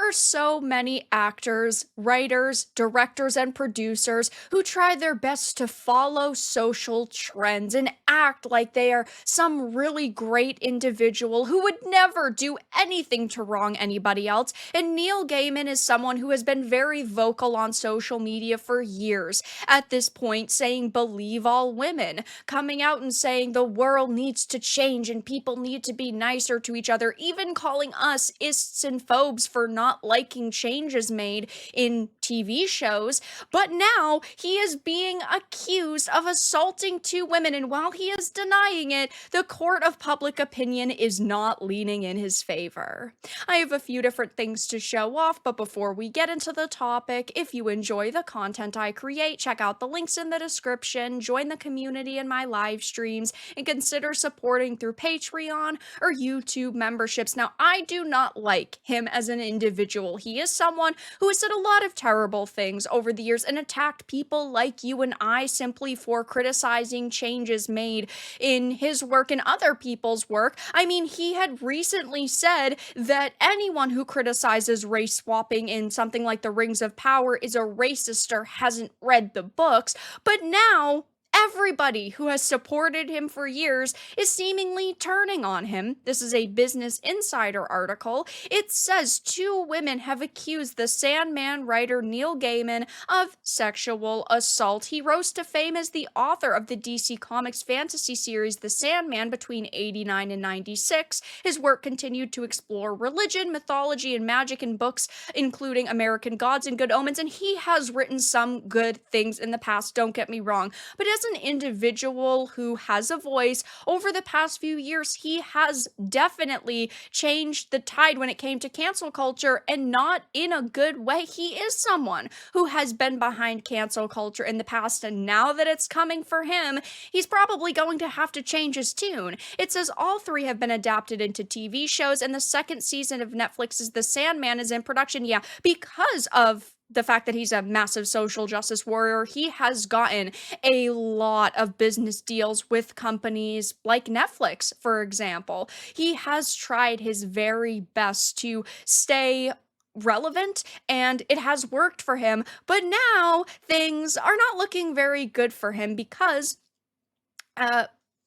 are so many actors, writers, directors, and producers who try their best to follow social trends and act like they are some really great individual who would never do anything to wrong anybody else. And Neil Gaiman is someone who has been very vocal on social media for years at this point, saying believe all women, coming out and saying the world needs to change and people need to be nicer to each other, even calling us ists and phobes for not liking changes made in TV shows. But now he is being accused of assaulting two women, and while he is denying it, the court of public opinion is not leaning in his favor. I have a few different things to show off, but before we get into the topic, if you enjoy the content I create, check out the links in the description, join the community in my live streams, and consider supporting through Patreon or YouTube memberships. Now, I do not like him as an individual. He is someone who has said a lot of terrible things over the years and attacked people like you and I simply for criticizing changes made in his work and other people's work. I mean, he had recently said that anyone who criticizes race swapping in something like The Rings of Power is a racist or hasn't read the books, but now everybody who has supported him for years is seemingly turning on him. This is a Business Insider article. It says two women have accused the Sandman writer Neil Gaiman of sexual assault. He rose to fame as the author of the DC Comics fantasy series The Sandman between 89 and 96. His work continued to explore religion, mythology, and magic in books including American Gods and Good Omens, and he has written some good things in the past, don't get me wrong. But as an individual who has a voice, over the past few years, he has definitely changed the tide when it came to cancel culture, and not in a good way. He is someone who has been behind cancel culture in the past, and now that it's coming for him, he's probably going to have to change his tune. It says all three have been adapted into TV shows, and the second season of Netflix's The Sandman is in production. Yeah, because of the fact that he's a massive social justice warrior, he has gotten a lot of business deals with companies like Netflix, for example. He has tried his very best to stay relevant, and it has worked for him, but now things are not looking very good for him because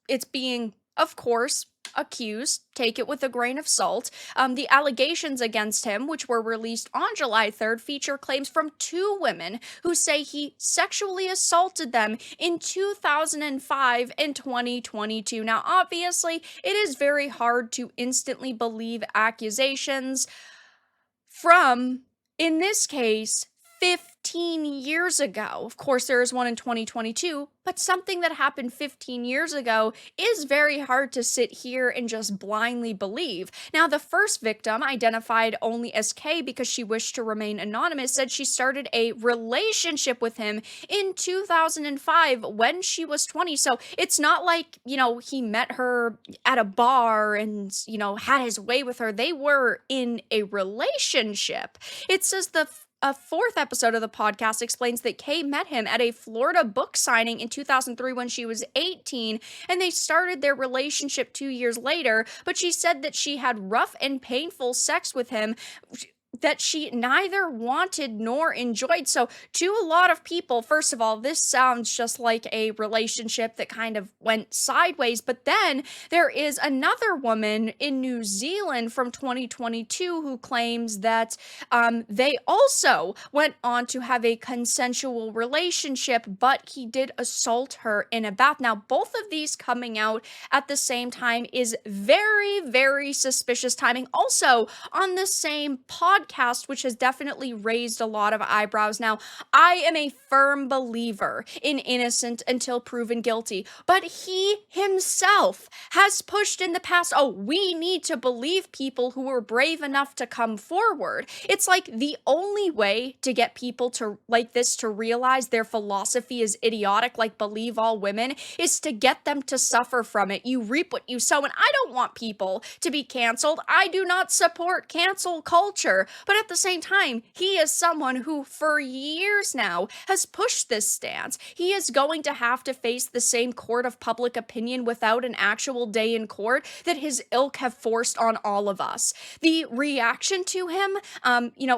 it's being, of course, accused, take it with a grain of salt. The allegations against him, which were released on July 3rd, feature claims from two women who say he sexually assaulted them in 2005 and 2022. Now, obviously, it is very hard to instantly believe accusations from, in this case, 15 years ago. Of course, there is one in 2022, but something that happened 15 years ago is very hard to sit here and just blindly believe. Now, the first victim, identified only as Kay because she wished to remain anonymous, said she started a relationship with him in 2005 when she was 20. So it's not like, he met her at a bar and, had his way with her. They were in a relationship. It says a fourth episode of the podcast explains that Kay met him at a Florida book signing in 2003 when she was 18, and they started their relationship 2 years later, but she said that she had rough and painful sex with him that she neither wanted nor enjoyed. So to a lot of people, first of all, this sounds just like a relationship that kind of went sideways. But then there is another woman in New Zealand from 2022 who claims that they also went on to have a consensual relationship, but he did assault her in a bath. Now, both of these coming out at the same time is very, very suspicious timing. Also, on the same podcast, which has definitely raised a lot of eyebrows. Now, I am a firm believer in innocent until proven guilty, but he himself has pushed in the past, we need to believe people who were brave enough to come forward. It's like the only way to get people to like this to realize their philosophy is idiotic, like believe all women, is to get them to suffer from it. You reap what you sow, and I don't want people to be canceled. I do not support cancel culture. But at the same time, he is someone who, for years now, has pushed this stance. He is going to have to face the same court of public opinion without an actual day in court that his ilk have forced on all of us. The reaction to him,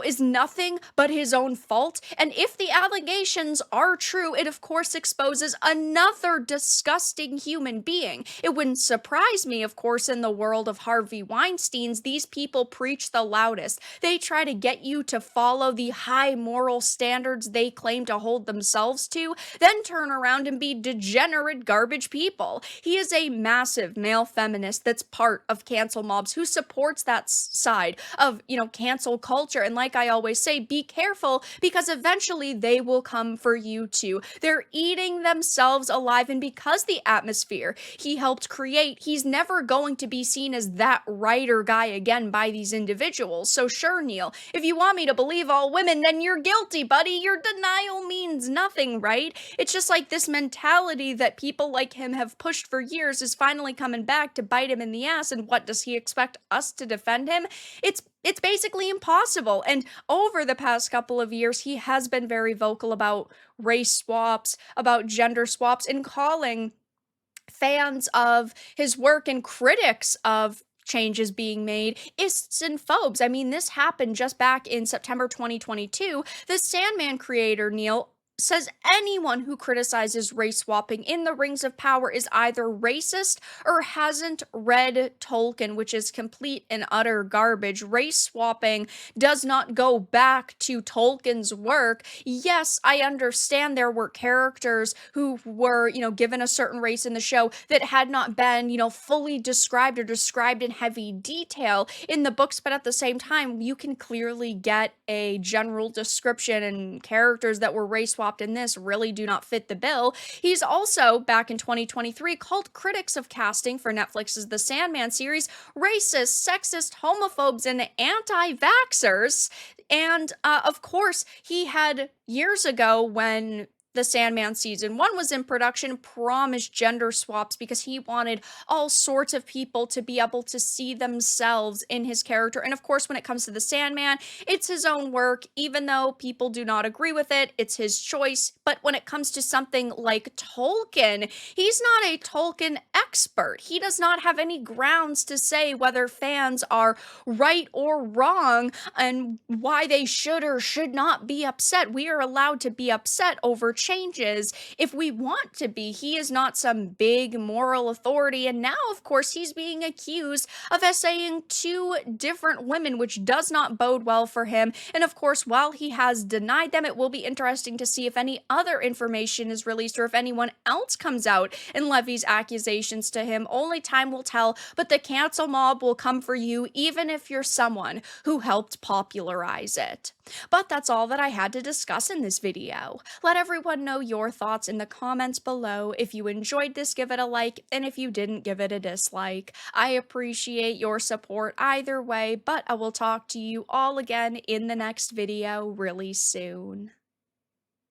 is nothing but his own fault. And if the allegations are true, it of course exposes another disgusting human being. It wouldn't surprise me, of course, in the world of Harvey Weinstein's, these people preach the loudest. They try to get you to follow the high moral standards they claim to hold themselves to, then turn around and be degenerate garbage people. He is a massive male feminist that's part of cancel mobs who supports that side of, cancel culture. And like I always say, be careful because eventually they will come for you too. They're eating themselves alive. And because the atmosphere he helped create, he's never going to be seen as that writer guy again by these individuals. So sure, Neil, if you want me to believe all women, then you're guilty, buddy. Your denial means nothing, right? It's just like this mentality that people like him have pushed for years is finally coming back to bite him in the ass. And what does he expect us to defend him? It's basically impossible. And over the past couple of years, he has been very vocal about race swaps, about gender swaps, and calling fans of his work and critics of changes being made ists and phobes. I mean, this happened just back in September 2022. The Sandman creator, Neil, says anyone who criticizes race swapping in the Rings of Power is either racist or hasn't read Tolkien, which is complete and utter garbage. Race swapping does not go back to Tolkien's work. Yes, I understand there were characters who were, given a certain race in the show that had not been, fully described or described in heavy detail in the books, but at the same time, you can clearly get a general description, and characters that were race swapped in this really do not fit the bill. He's also, back in 2023, called critics of casting for Netflix's The Sandman series racist, sexist, homophobes, and anti-vaxxers. And of course, he had years ago, when the Sandman season 1 was in production, promised gender swaps because he wanted all sorts of people to be able to see themselves in his character. And of course, when it comes to the Sandman, it's his own work. Even though people do not agree with it, it's his choice. But when it comes to something like Tolkien, he's not a Tolkien expert. He does not have any grounds to say whether fans are right or wrong and why they should or should not be upset. We are allowed to be upset over changes if we want to be. He is not some big moral authority. And now, of course, he's being accused of essaying 2 different women, which does not bode well for him. And of course, while he has denied them, it will be interesting to see if any other information is released or if anyone else comes out and levies accusations to him. Only time will tell, but the cancel mob will come for you even if you're someone who helped popularize it. But that's all that I had to discuss in this video. Let everyone know your thoughts in the comments below. If you enjoyed this, give it a like, and if you didn't, give it a dislike. I appreciate your support either way, but I will talk to you all again in the next video really soon.